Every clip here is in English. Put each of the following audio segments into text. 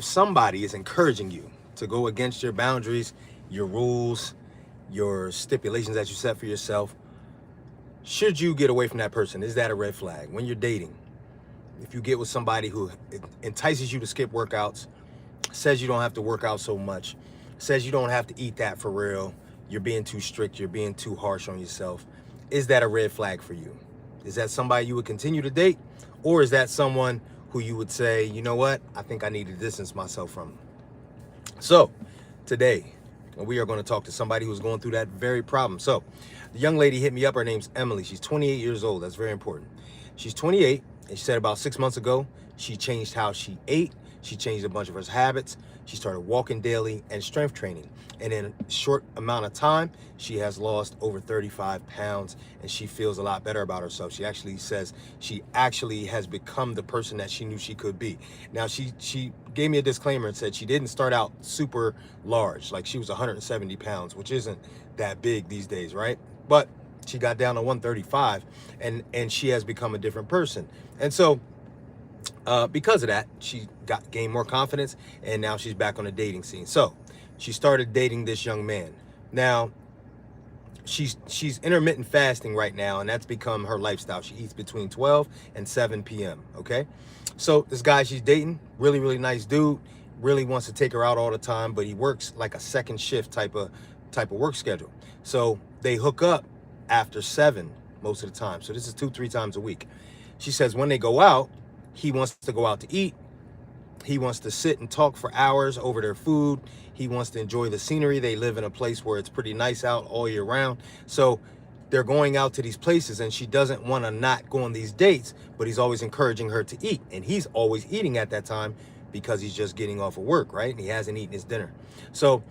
somebody is encouraging you to go against your boundaries, your rules, your stipulations that you set for yourself, should you get away from that person? Is that a red flag? When you're dating, if you get with somebody who entices you to skip workouts, says you don't have to work out so much, says you don't have to eat that for real, you're being too strict, you're being too harsh on yourself, is that a red flag for you? Is that somebody you would continue to date? Or is that someone who you would say, you know what, I think I need to distance myself from? So today, we are going to talk to somebody who's going through that very problem. So the young lady hit me up. Her name's Emily. She's 28 years old. That's very important. She's 28, and she said about 6 months ago, she changed how she ate. She changed a bunch of her habits. She started walking daily and strength training. And in a short amount of time, she has lost over 35 pounds, and she feels a lot better about herself. She actually says she actually has become the person that she knew she could be. Now, she gave me a disclaimer and said she didn't start out super large. Like, she was 170 pounds, which isn't that big these days, right? But she got down to 135, and she has become a different person. And so because of that, she gained more confidence, and now she's back on the dating scene. So she started dating this young man. Now she's intermittent fasting right now, and that's become her lifestyle. She eats between 12 and 7 p.m. Okay, so this guy she's dating, really nice dude, really wants to take her out all the time, but he works like a second shift type of work schedule. So they hook up after 7 most of the time. So this is 2-3 times a week. She says when they go out, he wants to go out to eat. He wants to sit and talk for hours over their food. He wants to enjoy the scenery. They live in a place where it's pretty nice out all year round. So they're going out to these places, and she doesn't want to not go on these dates, but he's always encouraging her to eat. And he's always eating at that time because he's just getting off of work, right? And he hasn't eaten his dinner. So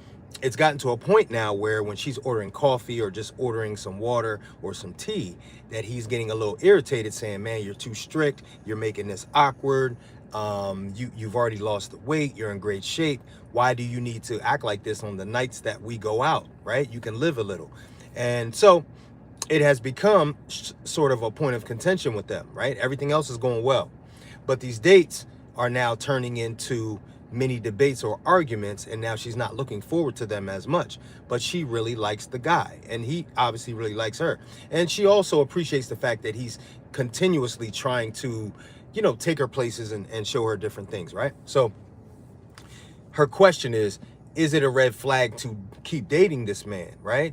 it's gotten to a point now where when she's ordering coffee or just ordering some water or some tea, that he's getting a little irritated, saying, man, you're too strict. You're making this awkward. You've already lost the weight. You're in great shape. Why do you need to act like this on the nights that we go out, right? You can live a little. And so it has become sort of a point of contention with them, right? Everything else is going well, but these dates are now turning into mini debates or arguments, and now she's not looking forward to them as much. But she really likes the guy, and he obviously really likes her. And she also appreciates the fact that he's continuously trying to, take her places and show her different things, right? So her question is it a red flag to keep dating this man, right?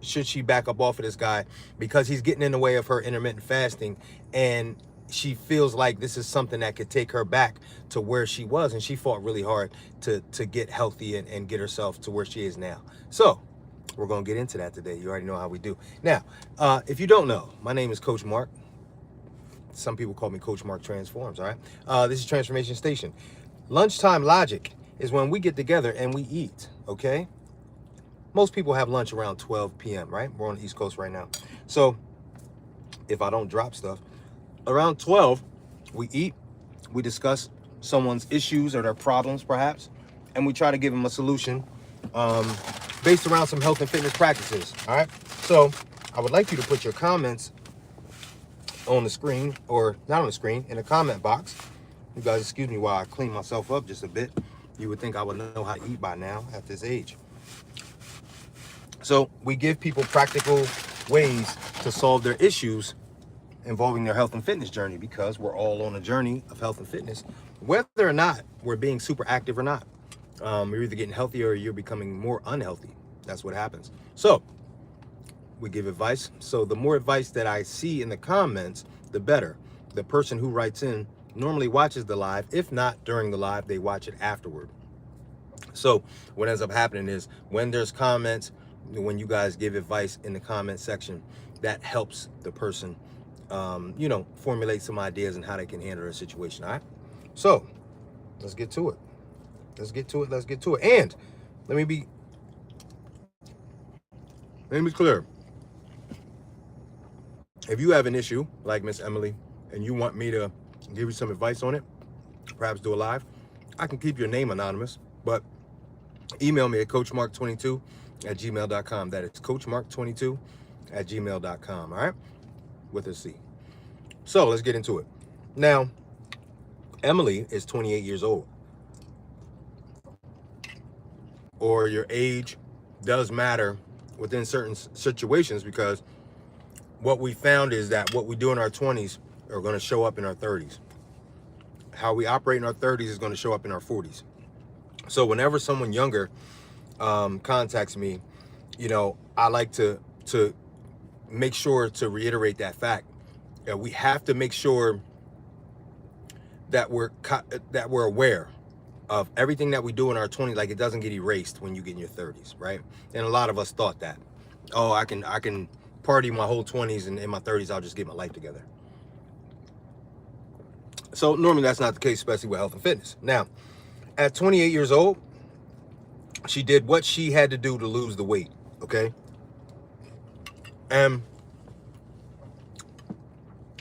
Should she back up off of this guy because he's getting in the way of her intermittent fasting, and she feels like this is something that could take her back to where she was, and she fought really hard to get healthy and get herself to where she is now. So we're going to get into that today. You already know how we do. Now, if you don't know, my name is Coach Mark. Some people call me Coach Mark Transforms, all right? This is Transformation Station. Lunchtime logic is when we get together and we eat, okay? Most people have lunch around 12 p.m., right? We're on the East Coast right now. So if I don't drop stuff, around 12, we eat, we discuss someone's issues or their problems, perhaps, and we try to give them a solution based around some health and fitness practices, all right? So I would like you to put your comments on the screen, or not on the screen, in the comment box. You guys excuse me while I clean myself up just a bit. You would think I would know how to eat by now at this age. So we give people practical ways to solve their issues involving their health and fitness journey, because we're all on a journey of health and fitness, whether or not we're being super active or not. You're either getting healthier or you're becoming more unhealthy. That's what happens. So we give advice. So the more advice that I see in the comments, the better. The person who writes in normally watches the live. If not during the live, they watch it afterward. So what ends up happening is when there's comments, when you guys give advice in the comment section, that helps the person formulate some ideas on how they can handle a situation. All right, so let's get to it. And let me be clear. If you have an issue like Miss Emily and you want me to give you some advice on it, perhaps do a live, I can keep your name anonymous, but email me at coachmark22@gmail.com. That is coachmark22@gmail.com. All right, with a C. So let's get into it. Now, Emily is 28 years old. or your age does matter within certain situations, because what we found is that what we do in our 20s are going to show up in our 30s. How we operate in our 30s is going to show up in our 40s. So whenever someone younger contacts me, I like to make sure to reiterate that fact. We have to make sure that we're aware of everything that we do in our 20s, like it doesn't get erased when you get in your 30s, right? And a lot of us thought that, oh, I can party my whole 20s, and in my 30s I'll just get my life together. So normally that's not the case, especially with health and fitness. Now, at 28 years old, she did what she had to do to lose the weight, okay? And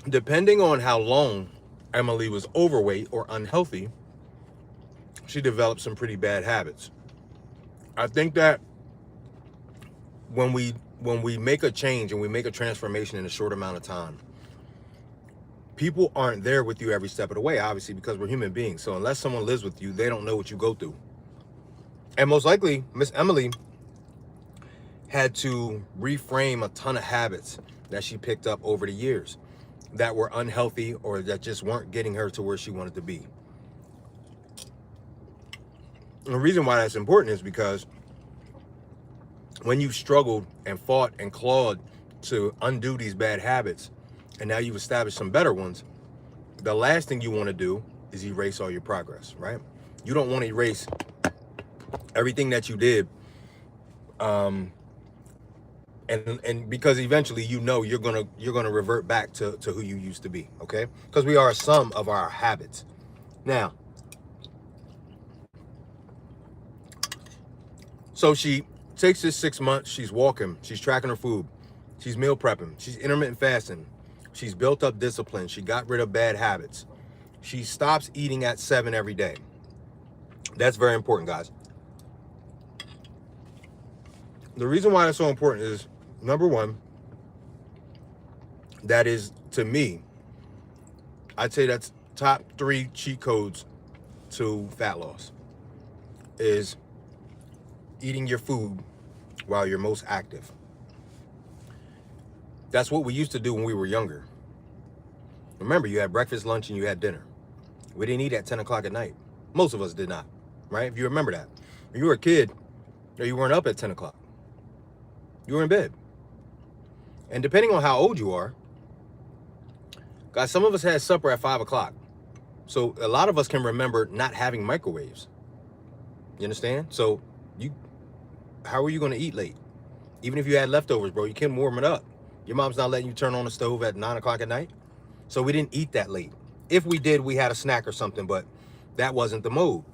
depending on how long Emily was overweight or unhealthy, she developed some pretty bad habits. I think that when we make a change and we make a transformation in a short amount of time, people aren't there with you every step of the way, obviously, because we're human beings. So unless someone lives with you, they don't know what you go through. And most likely, Miss Emily had to reframe a ton of habits that she picked up over the years that were unhealthy or that just weren't getting her to where she wanted to be. And the reason why that's important is because when you struggled and fought and clawed to undo these bad habits, and now you've established some better ones, the last thing you want to do is erase all your progress, right? You don't want to erase everything that you did, and because eventually you're gonna revert back to who you used to be, okay? Because we are a sum of our habits. Now, so she takes this 6 months, she's walking, she's tracking her food, she's meal prepping, she's intermittent fasting, she's built up discipline, she got rid of bad habits, she stops eating at 7 every day. That's very important, guys. The reason why that's so important is, number one, that is, to me, I'd say that's top 3 cheat codes to fat loss, is eating your food while you're most active. That's what we used to do when we were younger. Remember, you had breakfast, lunch, and you had dinner. We didn't eat at 10 o'clock at night. Most of us did not, right? If you remember that. When you were a kid, you weren't up at 10 o'clock. You were in bed. And depending on how old you are, guys, some of us had supper at 5 o'clock. So a lot of us can remember not having microwaves. You understand? So how are you going to eat late? Even if you had leftovers, bro, you can't warm it up. Your mom's not letting you turn on the stove at 9 o'clock at night. So we didn't eat that late. If we did, we had a snack or something, but that wasn't the mode.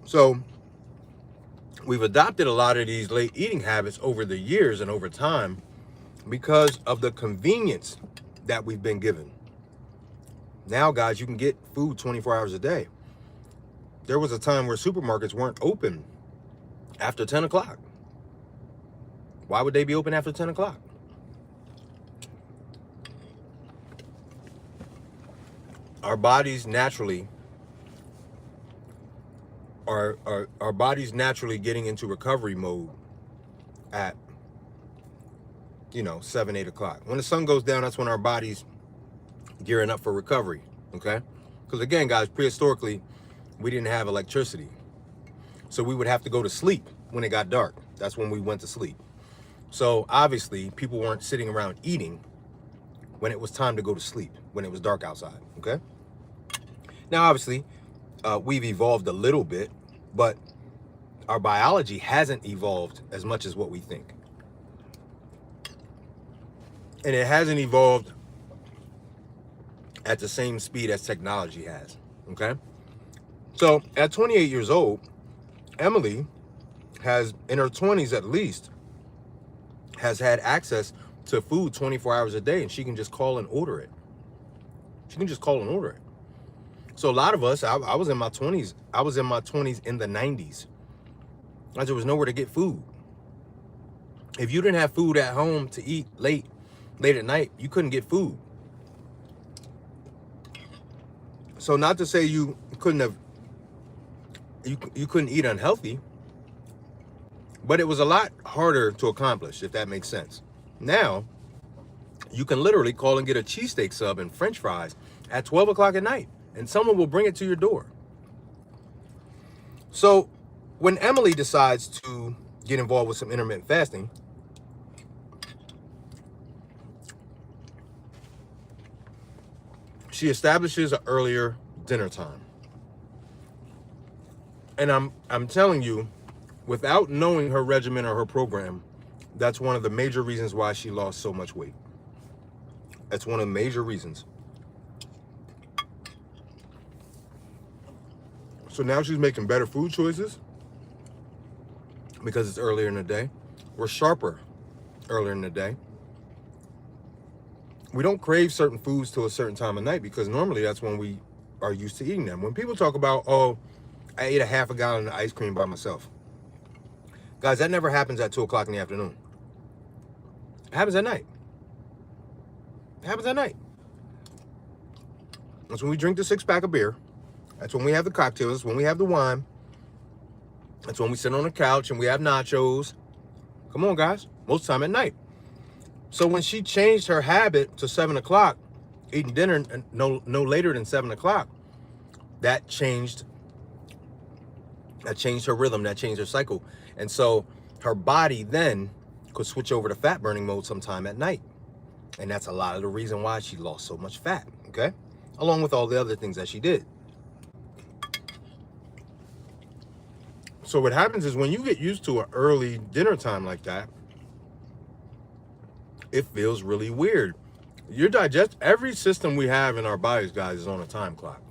So we've adopted a lot of these late eating habits over the years and over time because of the convenience that we've been given. Now, guys, you can get food 24 hours a day. There was a time where supermarkets weren't open after 10 o'clock. Why would they be open after 10 o'clock? Our bodies naturally our bodies naturally getting into recovery mode at 7, 8 o'clock. When the sun goes down, that's when our body's gearing up for recovery. Okay, because again, guys, prehistorically we didn't have electricity, so we would have to go to sleep when it got dark. That's when we went to sleep. So obviously people weren't sitting around eating when it was time to go to sleep, when it was dark outside. Okay, now obviously we've evolved a little bit, but our biology hasn't evolved as much as what we think. And it hasn't evolved at the same speed as technology has, okay? So at 28 years old, Emily has, in her 20s at least, has had access to food 24 hours a day, and she can just call and order it. She can just call and order it. So a lot of us, I was in my 20s. I was in my 20s in the 90s. There was nowhere to get food. If you didn't have food at home to eat late at night, you couldn't get food. So not to say you couldn't have you couldn't eat unhealthy, but it was a lot harder to accomplish, if that makes sense. Now, you can literally call and get a cheesesteak sub and French fries at 12 o'clock at night, and someone will bring it to your door. So, when Emily decides to get involved with some intermittent fasting, she establishes an earlier dinner time. And I'm telling you, without knowing her regimen or her program, that's one of the major reasons why she lost so much weight. That's one of the major reasons. So now she's making better food choices because it's earlier in the day. We're sharper earlier in the day. We don't crave certain foods till a certain time of night because normally that's when we are used to eating them. When people talk about, oh, I ate a half a gallon of ice cream by myself. Guys, that never happens at 2 o'clock in the afternoon. It happens at night. It happens at night. That's when we drink the 6-pack of beer. That's when we have the cocktails. That's when we have the wine. That's when we sit on the couch and we have nachos. Come on, guys. Most of the time at night. So when she changed her habit to 7 o'clock, eating dinner no later than 7 o'clock, that changed her rhythm, that changed her cycle. And so her body then could switch over to fat burning mode sometime at night. And that's a lot of the reason why she lost so much fat, okay? Along with all the other things that she did. So what happens is when you get used to an early dinner time like that, it feels really weird. Every system we have in our bodies, guys, is on a time clock.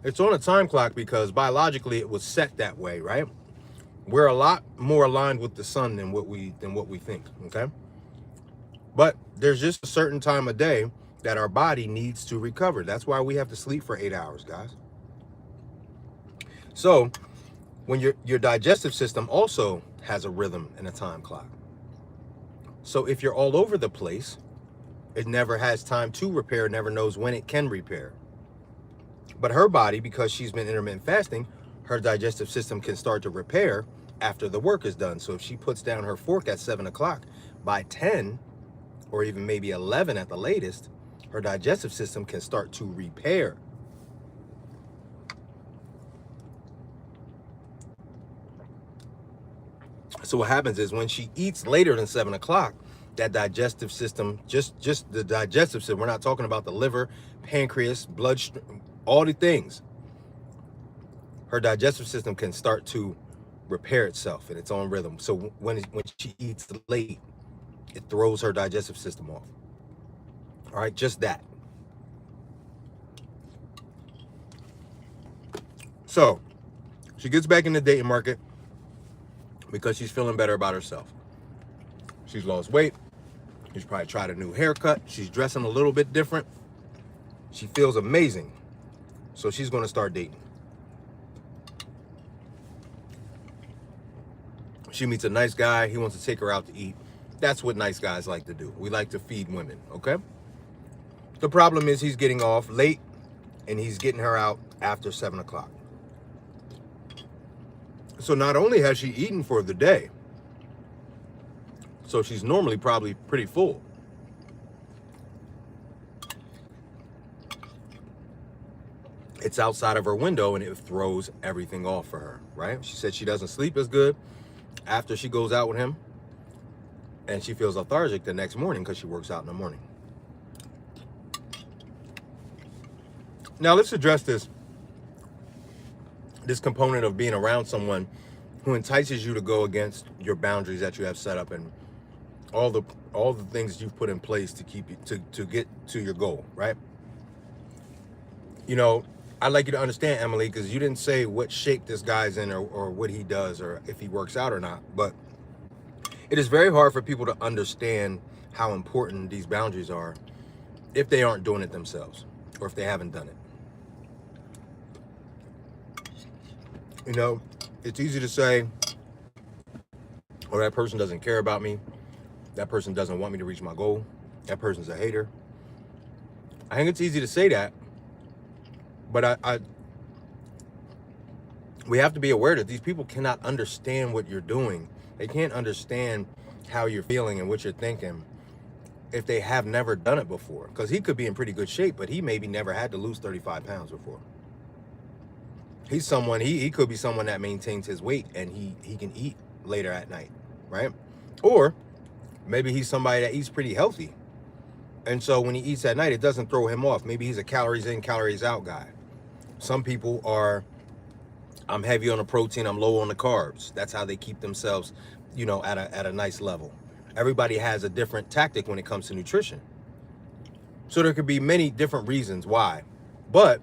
It's on a time clock because biologically it was set that way, right? We're a lot more aligned with the sun than what we think, okay? But there's just a certain time of day that our body needs to recover. That's why we have to sleep for 8 hours, guys. So when your digestive system also has a rhythm and a time clock. So if you're all over the place, it never has time to repair, never knows when it can repair. But her body, because she's been intermittent fasting, her digestive system can start to repair after the work is done. So if she puts down her fork at 7 o'clock, by 10 or even maybe 11 at the latest, her digestive system can start to repair. So what happens is when she eats later than 7 o'clock, that digestive system, just the digestive system, we're not talking about the liver, pancreas, bloodstream, all the things. Her digestive system can start to repair itself in its own rhythm. So when she eats late, it throws her digestive system off. All right, just that. So she gets back in the dating market because she's feeling better about herself. She's lost weight. She's probably tried a new haircut. She's dressing a little bit different. She feels amazing. So she's going to start dating. She meets a nice guy. He wants to take her out to eat. That's what nice guys like to do. We like to feed women, okay? The problem is he's getting off late and he's getting her out after 7 o'clock. So not only has she eaten for the day, so she's normally probably pretty full. It's outside of her window and it throws everything off for her, right? She said she doesn't sleep as good after she goes out with him. And she feels lethargic the next morning because she works out in the morning. Now let's address this component of being around someone who entices you to go against your boundaries that you have set up and all the things you've put in place to keep you to get to your goal, right? You know, I'd like you to understand, Emily, because you didn't say what shape this guy's in or what he does or if he works out or not, but it is very hard for people to understand how important these boundaries are if they aren't doing it themselves or if they haven't done it. You know, it's easy to say, oh, that person doesn't care about me. That person doesn't want me to reach my goal. That person's a hater. I think it's easy to say that, but we have to be aware that these people cannot understand what you're doing. They can't understand how you're feeling and what you're thinking if they have never done it before. Because he could be in pretty good shape, but he maybe never had to lose 35 pounds before. He's someone, he could be someone that maintains his weight and he can eat later at night, right? Or maybe he's somebody that eats pretty healthy. And so when he eats at night, it doesn't throw him off. Maybe he's a calories in, calories out guy. Some people are, I'm heavy on the protein, I'm low on the carbs. That's how they keep themselves, at a nice level. Everybody has a different tactic when it comes to nutrition. So there could be many different reasons why. But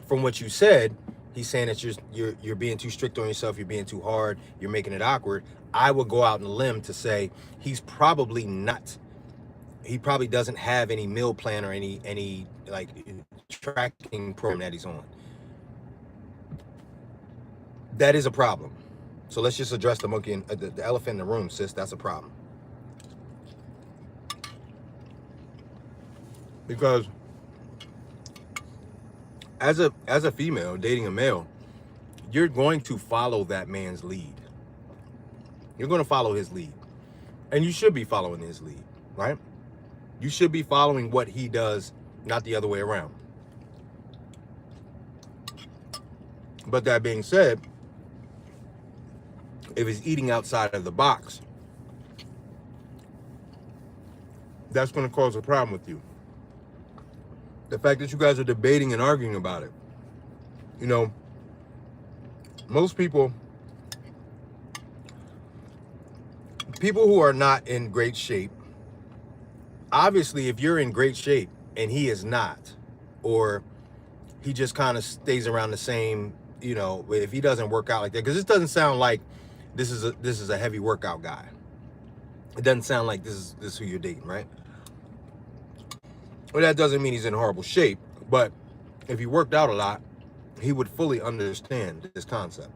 from what you said, he's saying that you're being too strict on yourself, you're being too hard, you're making it awkward. I would go out on a limb to say he's probably not. He probably doesn't have any meal plan or any like tracking program that he's on. That is a problem. So let's just address the monkey and the elephant in the room, sis. That's a problem. Because as a female dating a male, you're going to follow that man's lead. You're going to follow his lead. And you should be following his lead, right? You should be following what he does, not the other way around. But that being said, if he's eating outside of the box, that's going to cause a problem with you. The fact that you guys are debating and arguing about it. Most people who are not in great shape, obviously if you're in great shape and he is not, or he just kind of stays around the same, if he doesn't work out like that, because this doesn't sound like this is a heavy workout guy. It doesn't sound like this is who you're dating, right? Well, that doesn't mean he's in horrible shape, but if he worked out a lot, he would fully understand this concept.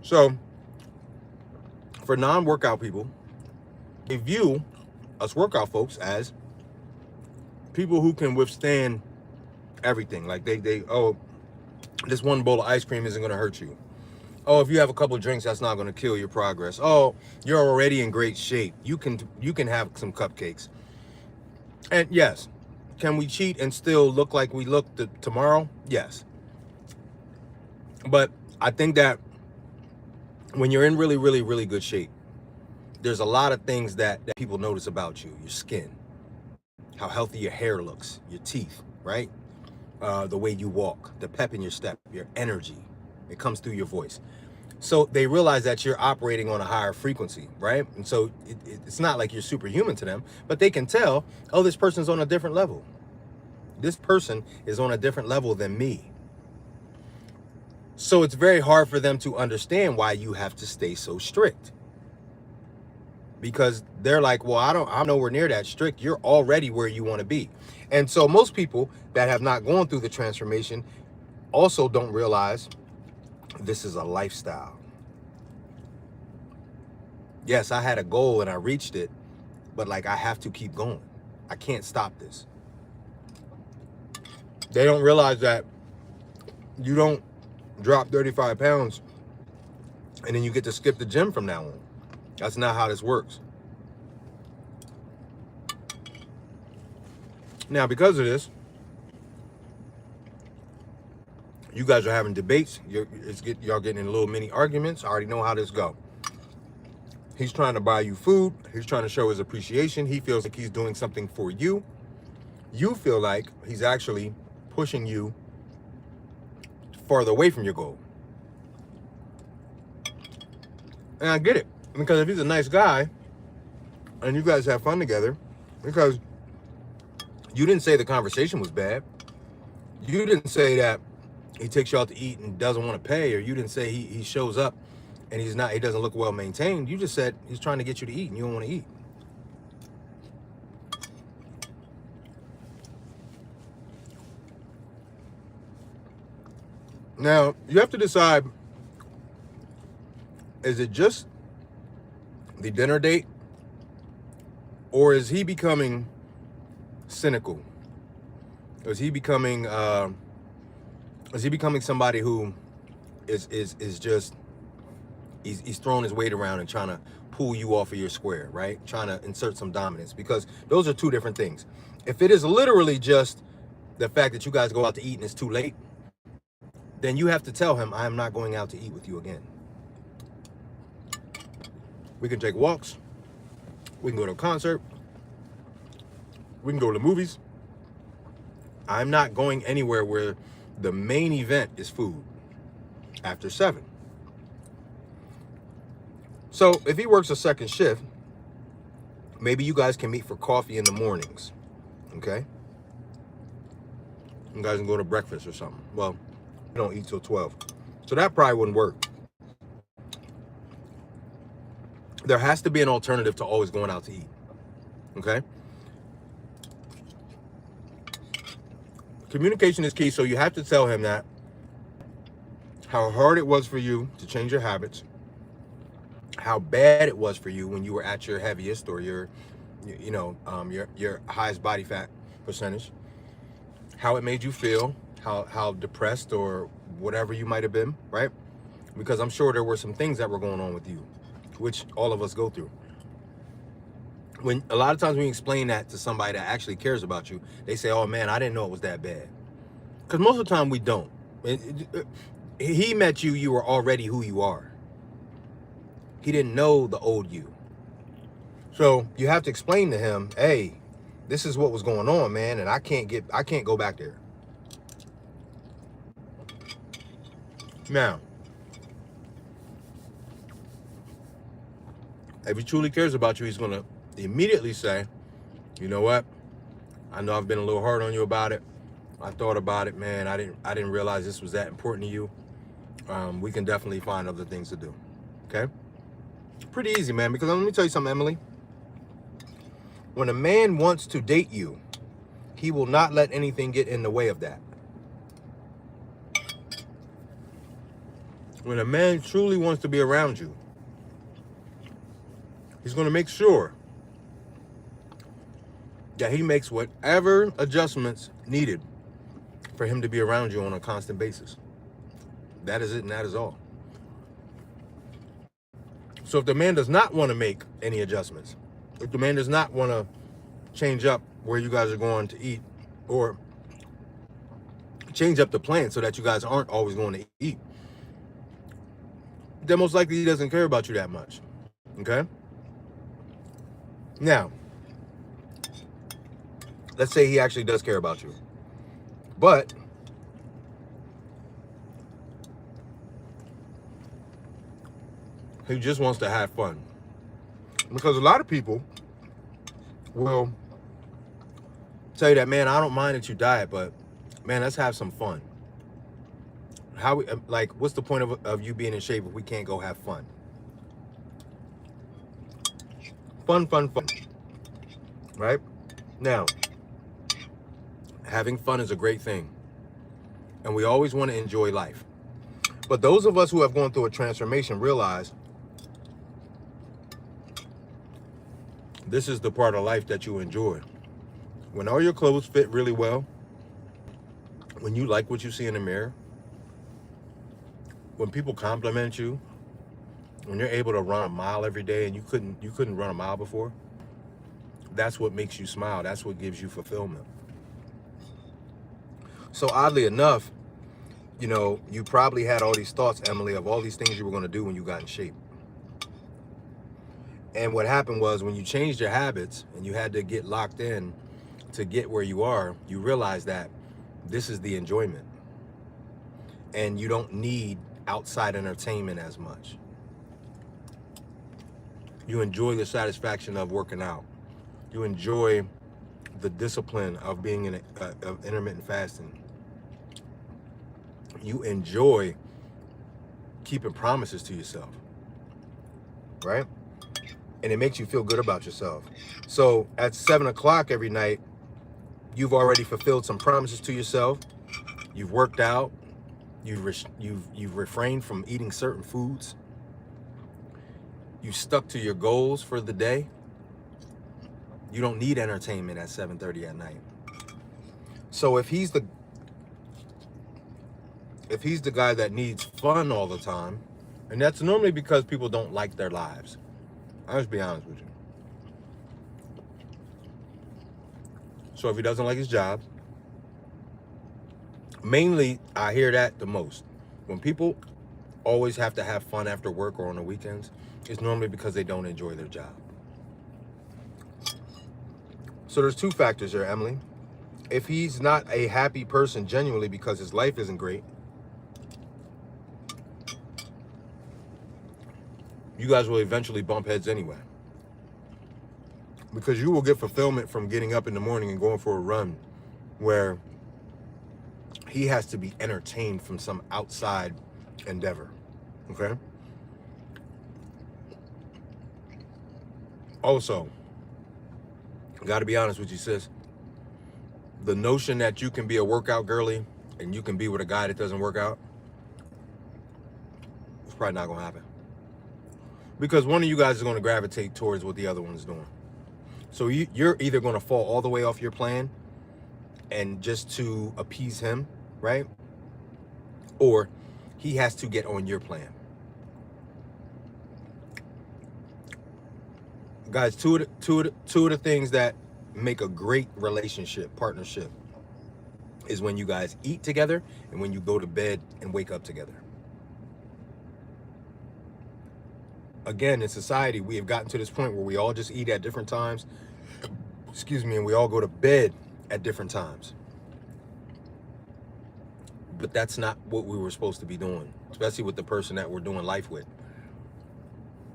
So, for non-workout people, they view us workout folks as people who can withstand everything. Like they this one bowl of ice cream isn't going to hurt you. Oh, if you have a couple of drinks, that's not going to kill your progress. Oh, you're already in great shape. You can have some cupcakes. And yes, can we cheat and still look like we look tomorrow? Yes. But I think that when you're in really, really, really good shape, there's a lot of things that people notice about you. Your skin, how healthy your hair looks, your teeth, right? The way you walk, the pep in your step, your energy. It comes through your voice. So they realize that you're operating on a higher frequency, right? And so it's not like you're superhuman to them, but they can tell, oh, this person's on a different level. This person is on a different level than me. So it's very hard for them to understand why you have to stay so strict. Because they're like, well, I'm nowhere near that strict. You're already where you want to be. And so most people that have not gone through the transformation also don't realize this is a lifestyle. Yes, I had a goal and I reached it, but I have to keep going. I can't stop this. They don't realize that you don't drop 35 pounds and then you get to skip the gym from now on. That's not how this works. Now, because of this, you guys are having debates. Y'all getting in little mini arguments. I already know how this go. He's trying to buy you food. He's trying to show his appreciation. He feels like he's doing something for you. You feel like he's actually pushing you farther away from your goal. And I get it. Because if he's a nice guy and you guys have fun together, because you didn't say the conversation was bad. You didn't say that he takes you out to eat and doesn't want to pay, or you didn't say he shows up and he doesn't look well maintained. You just said he's trying to get you to eat and you don't want to eat. Now, you have to decide, is it just the dinner date, or is he becoming cynical? Is he becoming Is he becoming somebody who is just he's throwing his weight around and trying to pull you off of your square, right? Trying to insert some dominance, because those are two different things. If it is literally just the fact that you guys go out to eat and it's too late, then you have to tell him, I am not going out to eat with you again. We can take walks. We can go to a concert. We can go to the movies. I'm not going anywhere where the main event is food after 7. So if he works a second shift, maybe you guys can meet for coffee in the mornings, okay? You guys can go to breakfast or something. Well, you don't eat till 12. So that probably wouldn't work. There has to be an alternative to always going out to eat, okay? Communication is key, so you have to tell him that, how hard it was for you to change your habits, how bad it was for you when you were at your heaviest or your highest body fat percentage, how it made you feel, how depressed or whatever you might have been, right? Because I'm sure there were some things that were going on with you, which all of us go through. When a lot of times when you explain that to somebody that actually cares about you, they say, oh man, I didn't know it was that bad. Because most of the time we don't. He met you, you were already who you are. He didn't know the old you. So you have to explain to him, hey, this is what was going on, man, and I can't go back there. Now, if he truly cares about you, he's gonna immediately say, you know what? I know I've been a little hard on you about it. I thought about it, man. I didn't realize this was that important to you. We can definitely find other things to do. Okay? Pretty easy, man, because let me tell you something, Emily. When a man wants to date you, he will not let anything get in the way of that. When a man truly wants to be around you, he's going to make sure that he makes whatever adjustments needed for him to be around you on a constant basis. That is it, and that is all. So if the man does not want to make any adjustments, if the man does not want to change up where you guys are going to eat, or change up the plan so that you guys aren't always going to eat, then most likely he doesn't care about you that much. Okay? Now, let's say he actually does care about you, but he just wants to have fun. Because a lot of people will tell you that, man, I don't mind that you diet, but man, let's have some fun. What's the point of you being in shape if we can't go have fun? Fun. Right? Now, having fun is a great thing. And we always want to enjoy life. But those of us who have gone through a transformation realize this is the part of life that you enjoy. When all your clothes fit really well, when you like what you see in the mirror, when people compliment you, when you're able to run a mile every day and you couldn't run a mile before, that's what makes you smile. That's what gives you fulfillment. So oddly enough, you probably had all these thoughts, Emily, of all these things you were going to do when you got in shape. And what happened was, when you changed your habits and you had to get locked in to get where you are, you realized that this is the enjoyment. And you don't need outside entertainment as much. You enjoy the satisfaction of working out. You enjoy the discipline of being in of intermittent fasting. You enjoy keeping promises to yourself, right? And it makes you feel good about yourself. So at 7 o'clock every night, you've already fulfilled some promises to yourself. You've worked out. You've refrained from eating certain foods. You stuck to your goals for the day. You don't need entertainment at 7:30 at night. So if he's if he's the guy that needs fun all the time, and that's normally because people don't like their lives. I'll just be honest with you. So if he doesn't like his job, mainly I hear that the most. When people always have to have fun after work or on the weekends, it's normally because they don't enjoy their job. So there's two factors here, Emily. If he's not a happy person genuinely because his life isn't great, you guys will eventually bump heads anyway. Because you will get fulfillment from getting up in the morning and going for a run, where he has to be entertained from some outside endeavor. Okay? Also, got to be honest with you, sis. The notion that you can be a workout girly and you can be with a guy that doesn't work out, it's probably not going to happen. Because one of you guys is going to gravitate towards what the other one's doing. So you're either going to fall all the way off your plan and just to appease him, right? Or he has to get on your plan. Guys, two of the things that make a great relationship, partnership, is when you guys eat together and when you go to bed and wake up together. Again, in society, we have gotten to this point where we all just eat at different times, and we all go to bed at different times. But that's not what we were supposed to be doing, especially with the person that we're doing life with.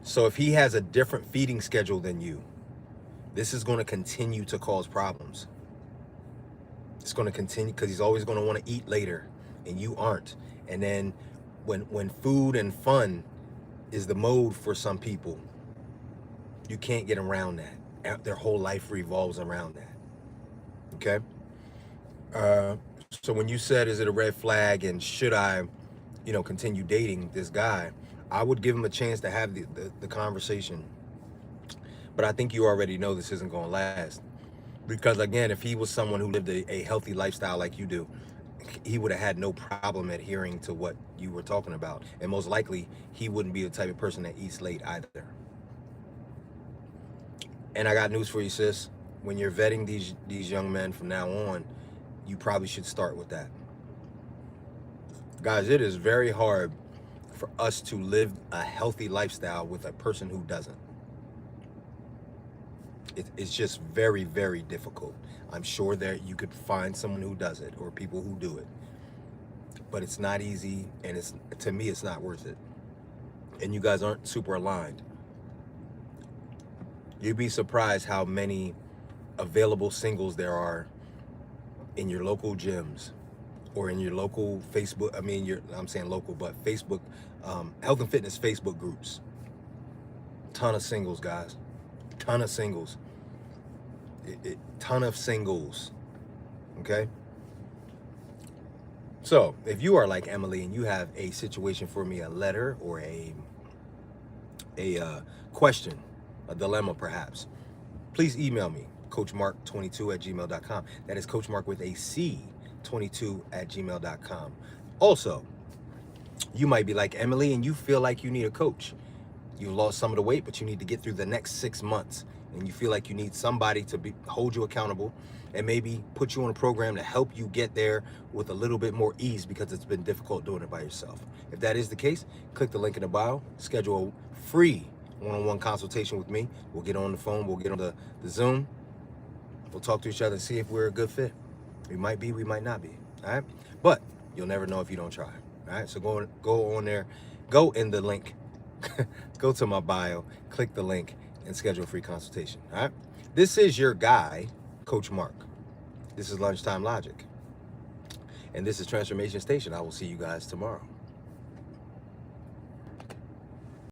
So if he has a different feeding schedule than you, this is going to continue to cause problems. It's going to continue because he's always going to want to eat later and you aren't. And then when food and fun is the mode for some people, you can't get around that. Their whole life revolves around that. Okay? So when you said, is it a red flag and should I, continue dating this guy? I would give him a chance to have the conversation. But I think you already know this isn't going to last. Because again, if he was someone who lived a healthy lifestyle like you do, he would have had no problem adhering to what you were talking about. And most likely, he wouldn't be the type of person that eats late either. And I got news for you, sis. When you're vetting these young men from now on, you probably should start with that. Guys, it is very hard for us to live a healthy lifestyle with a person who doesn't. It's just very, very difficult. I'm sure that you could find someone who does it or people who do it. But it's not easy, and to me, it's not worth it. And you guys aren't super aligned. You'd be surprised how many available singles there are in your local gyms or in your local Facebook. I'm saying local, but Facebook, health and fitness Facebook groups. Ton of singles, guys. Ton of singles. Ton of singles. Okay? So, if you are like Emily and you have a situation for me, a letter or a question, a dilemma perhaps, please email me, coachmark22@gmail.com. That is Coach Mark with a C, 22@gmail.com. Also, you might be like Emily and you feel like you need a coach. You've lost some of the weight, but you need to get through the next 6 months. And you feel like you need somebody to hold you accountable and maybe put you on a program to help you get there with a little bit more ease because it's been difficult doing it by yourself. If that is the case, click the link in the bio, schedule a free one-on-one consultation with me. We'll get on the phone, we'll get on the Zoom. We'll talk to each other and see if we're a good fit. We might be, we might not be, all right? But you'll never know if you don't try, all right? So go on there, go in the link, go to my bio, click the link, and schedule a free consultation, all right? This is your guy, Coach Mark. This is Lunchtime Logic. And this is Transformation Station. I will see you guys tomorrow.